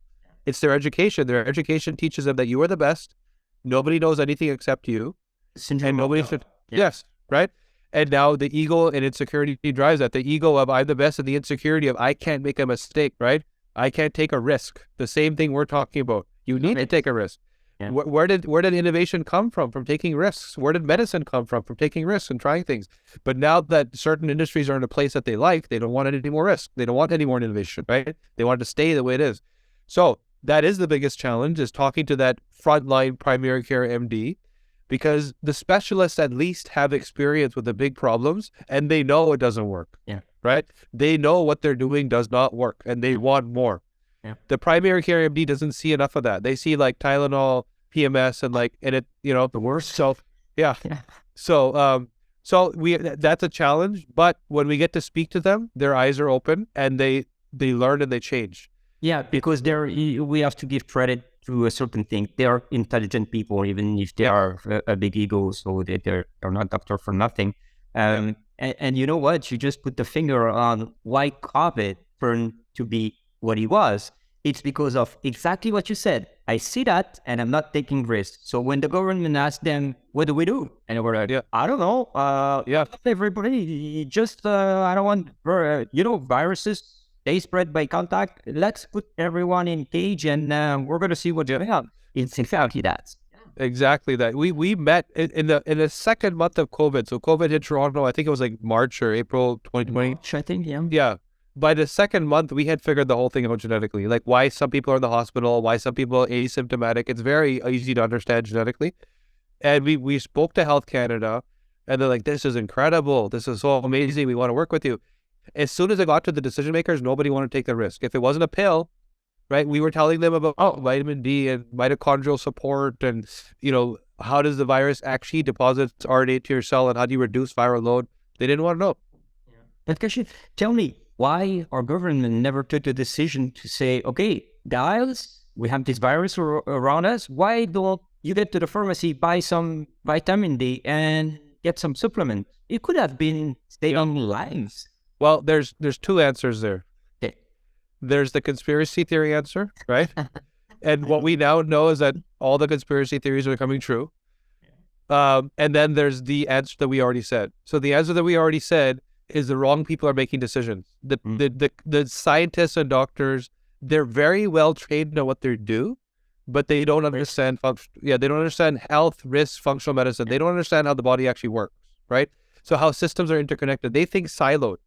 It's their education. Their education teaches them that you are the best. Nobody knows anything except you. And nobody should. Yeah. Yes, right? And now the ego and insecurity drives that. The ego of I'm the best and the insecurity of I can't make a mistake, right? I can't take a risk. The same thing we're talking about. You need to take a risk. Yeah. Where did innovation come from? From taking risks. Where did medicine come from? From taking risks and trying things. But now that certain industries are in a place that they like, they don't want any more risk. They don't want any more innovation, right? They want it to stay the way it is. So that is the biggest challenge, is talking to that frontline primary care MD, because the specialists at least have experience with the big problems and they know it doesn't work. Yeah. Right? They know what they're doing does not work and they want more. Yeah. The primary care MD doesn't see enough of that. They see like Tylenol, PMS, and it, the worst. So, yeah. So, that's a challenge, but when we get to speak to them, their eyes are open and they learn and they change. Yeah, because we have to give credit to a certain thing. They are intelligent people, even if they are a big ego, so they're not doctor for nothing. And you know what? You just put the finger on why COVID turned to be what it was. It's because of exactly what you said. I see that, and I'm not taking risks. So when the government asked them, what do we do? And we're like, I don't know. Everybody, just, I don't want, viruses. They spread by contact. Let's put everyone in cage and we're going to see what's going on. It's exactly that. Exactly that. We met in the second month of COVID. So COVID hit Toronto, I think it was like March or April 2020. March, I think, yeah. Yeah. By the second month, we had figured the whole thing out genetically. Like why some people are in the hospital, why some people are asymptomatic. It's very easy to understand genetically. And we spoke to Health Canada and they're like, this is incredible. This is so amazing. We want to work with you. As soon as it got to the decision makers, nobody wanted to take the risk. If it wasn't a pill, right, we were telling them about vitamin D and mitochondrial support and, how does the virus actually deposit its RNA to your cell and how do you reduce viral load? They didn't want to know. Yeah. But Kashif, tell me, why our government never took the decision to say, okay, guys, we have this virus around us. Why don't you get to the pharmacy, buy some vitamin D and get some supplement? It could have been stay on lives. Well, there's two answers there. Okay. There's the conspiracy theory answer, right? And what we now know is that all the conspiracy theories are becoming true. And then there's the answer that we already said. So the answer that we already said is the wrong people are making decisions. The scientists and doctors, they're very well trained on what they do, but they don't understand they don't understand health, risk, functional medicine. They don't understand how the body actually works, right? So how systems are interconnected. They think siloed.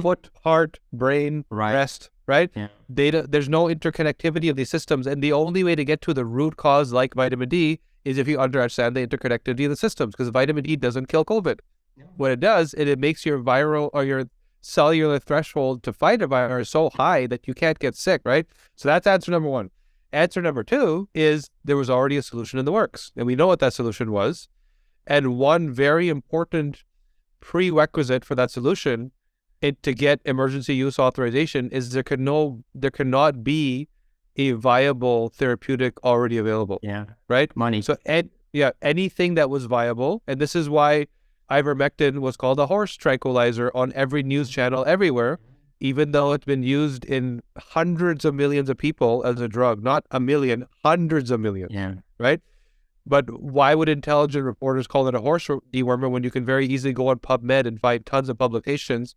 Foot, heart, brain, breast, right? Yeah. There's no interconnectivity of these systems. And the only way to get to the root cause, like vitamin D, is if you understand the interconnectivity of the systems, because vitamin D doesn't kill COVID. Yeah. What it does, it makes your viral or your cellular threshold to fight a virus so high that you can't get sick, right? So that's answer number one. Answer number two is there was already a solution in the works, and we know what that solution was. And one very important prerequisite for that solution to get emergency use authorization is there cannot be a viable therapeutic already available. Yeah. Right? Money. So anything that was viable, and this is why ivermectin was called a horse tranquilizer on every news channel everywhere, even though it's been used in hundreds of millions of people as a drug, not a million, hundreds of millions. Yeah. Right? But why would intelligent reporters call it a horse dewormer when you can very easily go on PubMed and find tons of publications?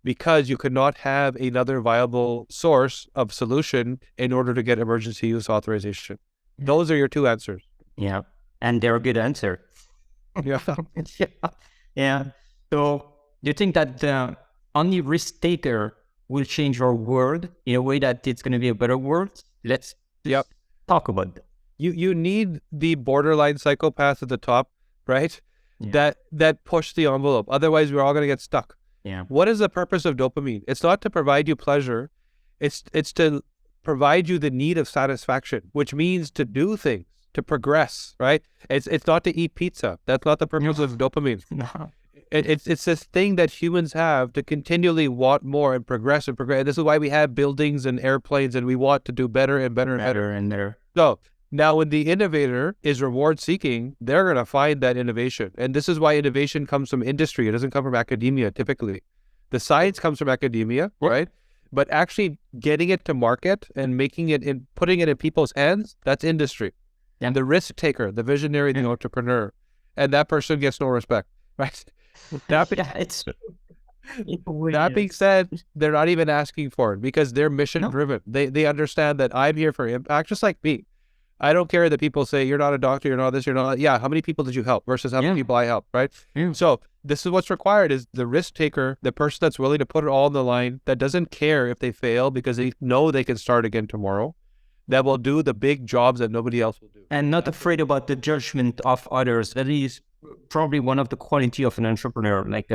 Because you could not have another viable source of solution in order to get emergency use authorization. Those are your two answers. Yeah. And they're a good answer. Yeah. Yeah. So do you think that only risk taker will change our world in a way that it's going to be a better world? Let's talk about that. You need the borderline psychopath at the top, right? Yeah. That push the envelope. Otherwise, we're all going to get stuck. Yeah. What is the purpose of dopamine? It's not to provide you pleasure. It's to provide you the need of satisfaction, which means to do things, to progress, right? It's not to eat pizza. That's not the purpose of dopamine. No. It's this thing that humans have to continually want more and progress and progress. This is why we have buildings and airplanes, and we want to do better and better and better. And better. So now when the innovator is reward seeking, they're going to find that innovation. And this is why innovation comes from industry. It doesn't come from academia typically. The science comes from academia, right? But actually getting it to market and putting it in people's hands, that's industry. And the risk taker, the visionary, the entrepreneur, and that person gets no respect, right? That being said, they're not even asking for it because they're mission driven. They understand that I'm here for impact, just like me. I don't care that people say, you're not a doctor, you're not this, you're not... Yeah, how many people did you help versus how many people I helped, right? Yeah. So this is what's required is the risk taker, the person that's willing to put it all on the line, that doesn't care if they fail because they know they can start again tomorrow, that will do the big jobs that nobody else will do. And not afraid about the judgment of others. That is probably one of the quality of an entrepreneur. Like,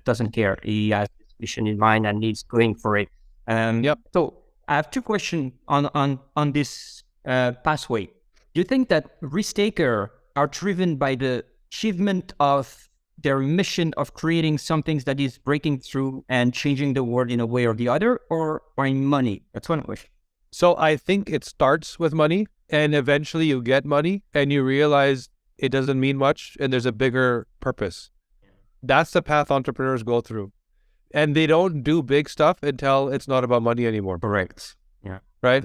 doesn't care. He has his mission in mind and he's going for it. So I have two questions on this pathway. Do you think that risk takers are driven by the achievement of their mission of creating something that is breaking through and changing the world in a way or the other, or by money? That's one question. So I think it starts with money, and eventually you get money and you realize it doesn't mean much and there's a bigger purpose. That's the path entrepreneurs go through. And they don't do big stuff until it's not about money anymore. Correct. Yeah. Right?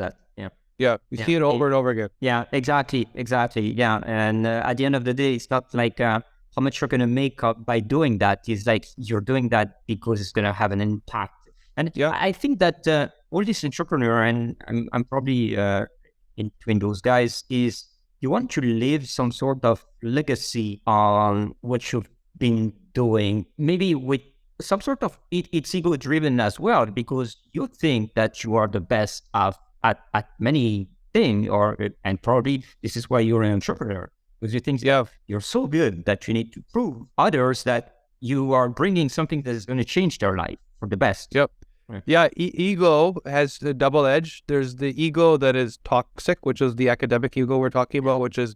Yeah, we see it over and over again. Yeah, exactly. Yeah, and at the end of the day, it's not like how much you're going to make up by doing that. It's like you're doing that because it's going to have an impact. And I think that all this entrepreneur, and I'm probably in between those guys, is you want to leave some sort of legacy on what you've been doing, maybe with some sort of, it's ego-driven as well, because you think that you are the best at many things, and probably this is why you're an entrepreneur, because you think you're so good that you need to prove others that you are bringing something that is going to change their life for the best. Yep. Yeah, ego has a double edge. There's the ego that is toxic, which is the academic ego we're talking about, which is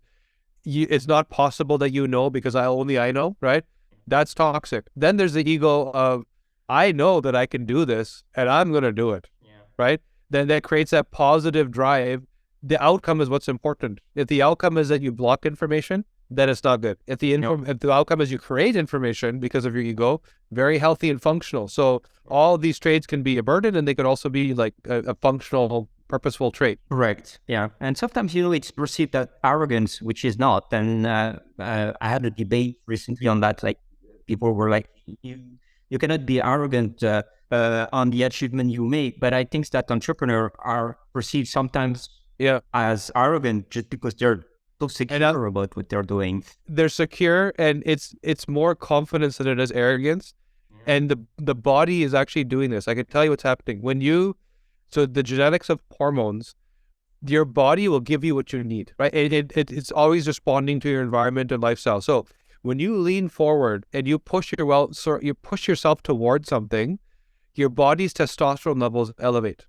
it's not possible that you know because I know, right? That's toxic. Then there's the ego of I know that I can do this and I'm going to do it, right? Then that creates that positive drive. The outcome is what's important. If the outcome is that you block information, then it's not good. If the outcome is you create information because of your ego, very healthy and functional. So all these traits can be a burden, and they could also be like a functional, purposeful trait. Correct. Yeah. And sometimes, it's perceived as arrogance, which is not. And I had a debate recently on that. Like, people were like, you cannot be arrogant on the achievement you make. But I think that entrepreneurs are perceived sometimes as arrogant just because they're so secure about what they're doing. They're secure, and it's more confidence than it is arrogance. And the body is actually doing this. I can tell you what's happening. So the genetics of hormones, your body will give you what you need, right? It's always responding to your environment and lifestyle. So when you lean forward and you push yourself towards something, your body's testosterone levels elevate.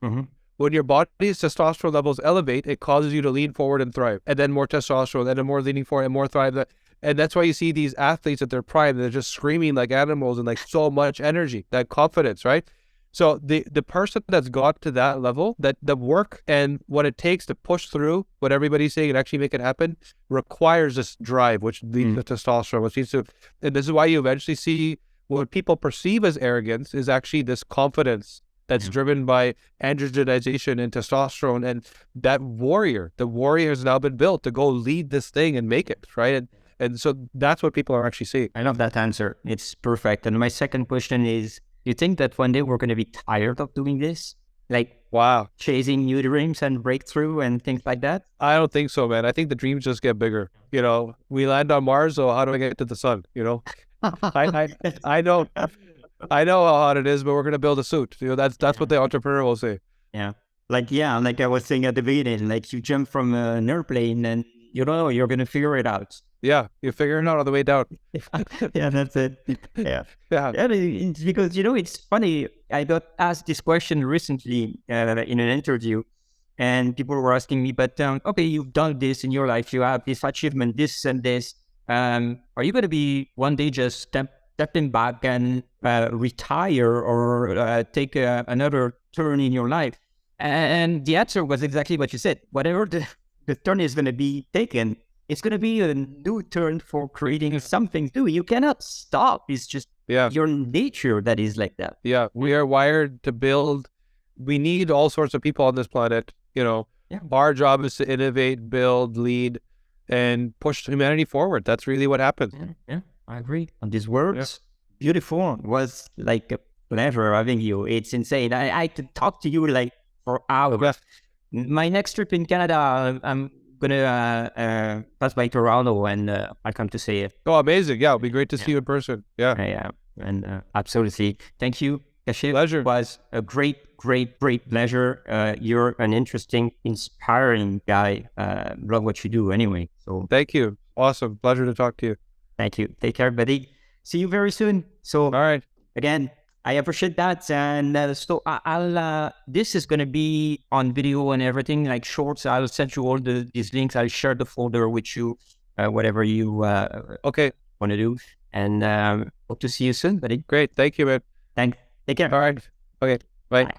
When your body's testosterone levels elevate, it causes you to lean forward and thrive, and then more testosterone, and then more leaning forward and more thrive. And that's why you see these athletes at their prime, they're just screaming like animals and like so much energy, that confidence, right? So the person that's got to that level, that the work and what it takes to push through what everybody's saying and actually make it happen requires this drive, which leads to testosterone, which leads to, and this is why you eventually see what people perceive as arrogance is actually this confidence that's driven by androgenization and testosterone. And that the warrior has now been built to go lead this thing and make it, right? And so that's what people are actually seeing. I love that answer. It's perfect. And my second question is, you think that one day we're going to be tired of doing this? Like, chasing new dreams and breakthrough and things like that? I don't think so, man. I think the dreams just get bigger. We land on Mars, so how do I get to the sun? I know how hard it is, but we're going to build a suit. That's what the entrepreneur will say. Yeah. Like I was saying at the beginning, like you jump from an airplane and you're going to figure it out. Yeah. You're figuring it out on the way down. Yeah, that's it. Yeah. It's because, it's funny. I got asked this question recently in an interview, and people were asking me, but okay, you've done this in your life. You have this achievement, this and this. Are you going to be one day just stepping back and retire or take another turn in your life? And the answer was exactly what you said. Whatever the turn is going to be taken, it's going to be a new turn for creating something new. You cannot stop. It's just your nature that is like that. Yeah, we are wired to build. We need all sorts of people on this planet. Our job is to innovate, build, lead, and push humanity forward. That's really what happens. Yeah, I agree. On these words, beautiful. It was like a pleasure having you. It's insane. I could talk to you like for hours. Yeah. My next trip in Canada, I'm gonna pass by Toronto, and I'll come to say it. Oh, amazing! Yeah, it'll be great to see you in person. Yeah, and absolutely. Thank you, Kashif. Pleasure. It was a great pleasure. You're an interesting, inspiring guy. Love what you do, anyway. So thank you. Awesome. Pleasure to talk to you. Thank you. Take care, buddy. See you very soon. So, all right. Again, I appreciate that. And so I'll this is going to be on video and everything, like shorts. I'll send you all these links. I'll share the folder with you, whatever you want to do. And hope to see you soon, buddy. Great. Thank you, man. Thanks. Take care. All right. Okay. Bye.